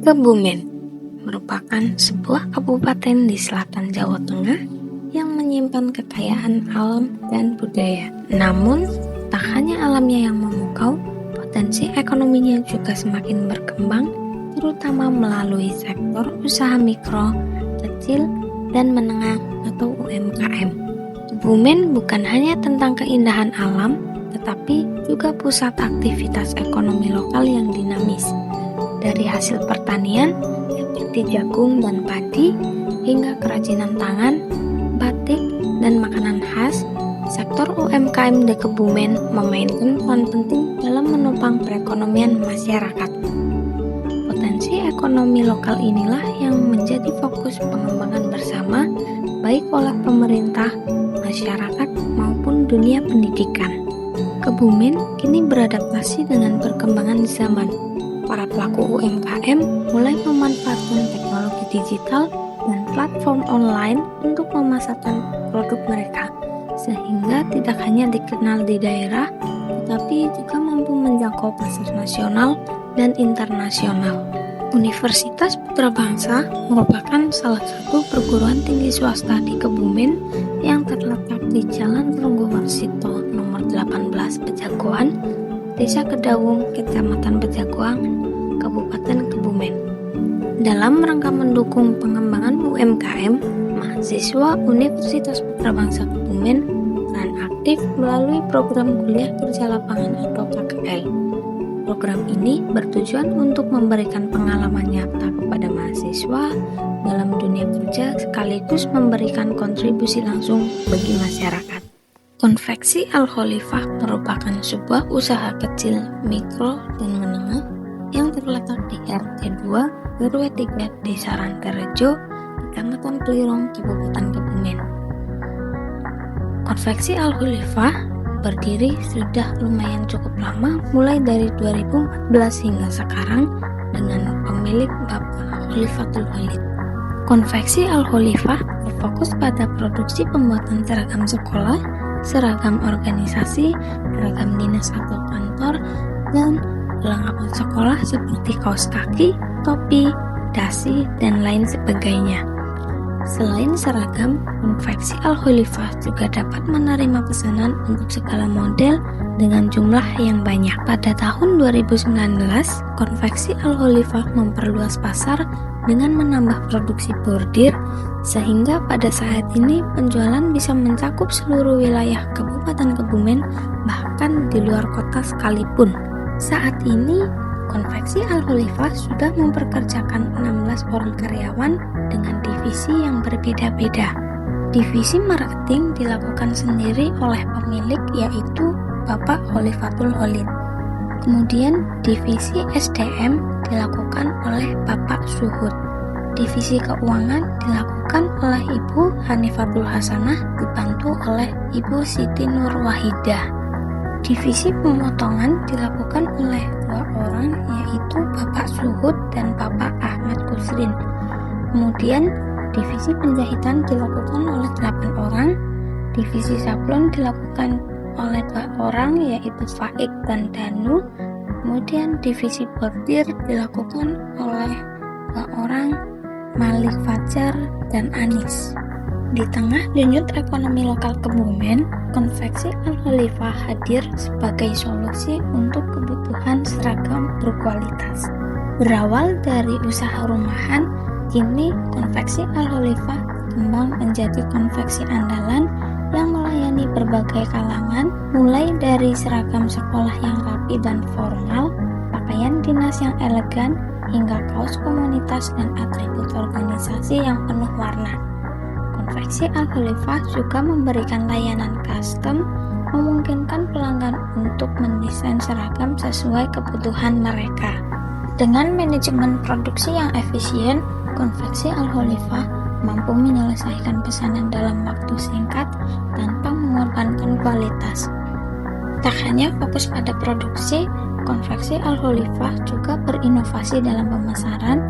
Kebumen merupakan sebuah kabupaten di selatan Jawa Tengah yang menyimpan kekayaan alam dan budaya. Namun, tak hanya alamnya yang memukau, potensi ekonominya juga semakin berkembang, terutama melalui sektor usaha mikro, kecil, dan menengah atau UMKM. Kebumen bukan hanya tentang keindahan alam, tetapi juga pusat aktivitas ekonomi lokal yang dinamis. Dari hasil pertanian, seperti jagung dan padi, hingga kerajinan tangan, batik, dan makanan khas, sektor UMKM di Kebumen memainkan peran penting dalam menopang perekonomian masyarakat. Potensi ekonomi lokal inilah yang menjadi fokus pengembangan bersama, baik oleh pemerintah, masyarakat, maupun dunia pendidikan. Kebumen kini beradaptasi dengan perkembangan zaman. Para pelaku UMKM mulai memanfaatkan teknologi digital dan platform online untuk memasarkan produk mereka, sehingga tidak hanya dikenal di daerah, tetapi juga mampu menjangkau pasar nasional dan internasional. Universitas Putra Bangsa merupakan salah satu perguruan tinggi swasta di Kebumen yang terletak di Jalan Runggowarsito nomor 18 Pejagoan, Desa Kedawung, Kecamatan Pejagoan, Kabupaten Kebumen. Dalam rangka mendukung pengembangan UMKM, mahasiswa Universitas Putra Bangsa Kebumen peran aktif melalui program kuliah kerja lapangan atau KKL. Program ini bertujuan untuk memberikan pengalaman nyata kepada mahasiswa dalam dunia kerja sekaligus memberikan kontribusi langsung bagi masyarakat. Konveksi Al-Khalifah merupakan sebuah usaha kecil, mikro, dan menengah yang terletak di RT 2 RW 3 Desa Ranterejo, Kecamatan Klirong, Kabupaten Kebumen. Konveksi Al-Khalifah berdiri sudah lumayan cukup lama, mulai dari 2014 hingga sekarang dengan pemilik Bapak Khalifatul Walid. Konveksi Al-Khalifah berfokus pada produksi pembuatan seragam sekolah, seragam organisasi, seragam dinas atau kantor, dan perlengkapan sekolah seperti kaos kaki, topi, dasi, dan lain sebagainya. Selain seragam, konveksi Al-Khalifah juga dapat menerima pesanan untuk segala model dengan jumlah yang banyak. Pada tahun 2019, konveksi Al-Khalifah memperluas pasar dengan menambah produksi bordir, sehingga pada saat ini penjualan bisa mencakup seluruh wilayah Kabupaten Kebumen, bahkan di luar kota sekalipun. Saat ini, konveksi Al-Khalifah sudah memperkerjakan 16 orang karyawan dengan divisi yang berbeda-beda. Divisi marketing dilakukan sendiri oleh pemilik, yaitu Bapak Khalifatul Walid. Kemudian divisi SDM dilakukan oleh Bapak Suhud. Divisi keuangan dilakukan oleh Ibu Hanifatul Hasanah dibantu oleh Ibu Siti Nur Wahidah. Divisi pemotongan dilakukan oleh 2 orang, yaitu Bapak Suhud dan Bapak Ahmad Kusrin. Kemudian divisi penjahitan dilakukan oleh 8 orang. Divisi sablon dilakukan oleh 2 orang, yaitu Faik dan Danu. Kemudian divisi bordir dilakukan oleh 2 orang, Malik Fajar dan Anis. Di tengah denyut ekonomi lokal Kebumen, konveksi Al-Khalifah hadir sebagai solusi untuk kebutuhan seragam berkualitas. Berawal dari usaha rumahan, kini konveksi Al-Khalifah berkembang menjadi konveksi andalan yang melayani berbagai kalangan, mulai dari seragam sekolah yang rapi dan formal, pakaian dinas yang elegan, hingga kaos komunitas dan atribut organisasi yang penuh warna. Konveksi Al-Khalifah juga memberikan layanan custom, memungkinkan pelanggan untuk mendesain seragam sesuai kebutuhan mereka. Dengan manajemen produksi yang efisien, konveksi Al-Khalifah mampu menyelesaikan pesanan dalam waktu singkat tanpa mengorbankan kualitas. Tak hanya fokus pada produksi, konveksi Al-Khalifah juga berinovasi dalam pemasaran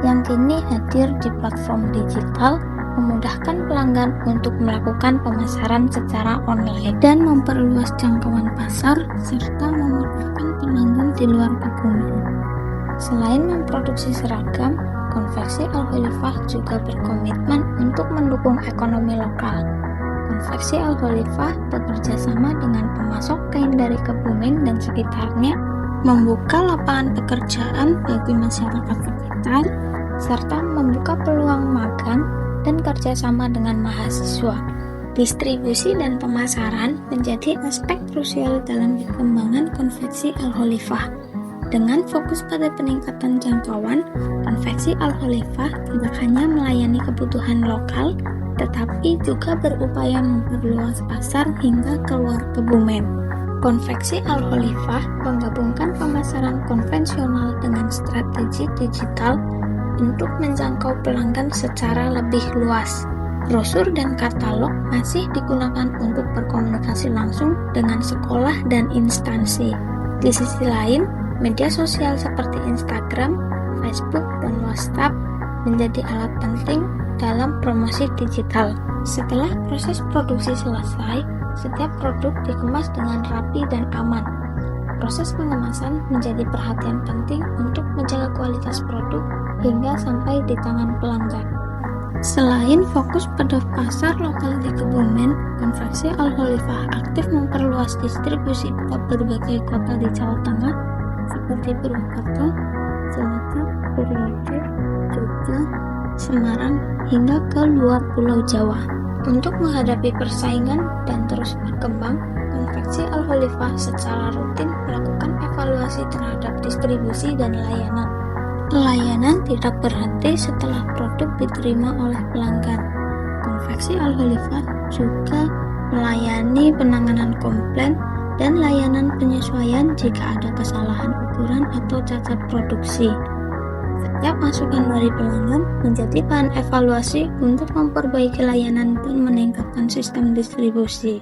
yang kini hadir di platform digital, memudahkan pelanggan untuk melakukan pemasaran secara online dan memperluas jangkauan pasar serta memudahkan pelanggan di luar Kebumen. Selain memproduksi seragam, Konveksi Al-Khalifah juga berkomitmen untuk mendukung ekonomi lokal. Konveksi Al-Khalifah bekerja sama dengan pemasok kain dari Kebumen dan sekitarnya, membuka lapangan pekerjaan bagi masyarakat sekitar, serta membuka peluang magang dan kerjasama dengan mahasiswa. Distribusi dan pemasaran menjadi aspek krusial dalam perkembangan Konveksi Al-Khalifah. Dengan fokus pada peningkatan jangkauan, Konveksi Al-Khalifah tidak hanya melayani kebutuhan lokal, tetapi juga berupaya memperluas pasar hingga keluar Kebumen. Konveksi Al-Khalifah menggabungkan pemasaran konvensional dengan strategi digital untuk menjangkau pelanggan secara lebih luas. Brosur dan katalog masih digunakan untuk berkomunikasi langsung dengan sekolah dan instansi. Di sisi lain, media sosial seperti Instagram, Facebook, dan WhatsApp menjadi alat penting dalam promosi digital. Setelah proses produksi selesai, setiap produk dikemas dengan rapi dan aman. Proses pengemasan menjadi perhatian penting untuk menjaga kualitas produk hingga sampai di tangan pelanggan. Selain fokus pada pasar lokal di Kebumen, Konveksi Al-Khalifah aktif memperluas distribusi ke berbagai kota di Jawa Tengah seperti Purwokerto, Cilacap, Purworejo, Jogja, Semarang, hingga ke luar Pulau Jawa. Untuk menghadapi persaingan dan terus berkembang, Konveksi Al-Khalifah secara rutin melakukan evaluasi terhadap distribusi dan layanan. Layanan tidak berhenti setelah produk diterima oleh pelanggan. Konveksi Al-Khalifah juga melayani penanganan komplain dan layanan penyesuaian jika ada kesalahan ukuran atau cacat produksi. Setiap masukan dari pelanggan menjadi bahan evaluasi untuk memperbaiki layanan dan meningkatkan sistem distribusi.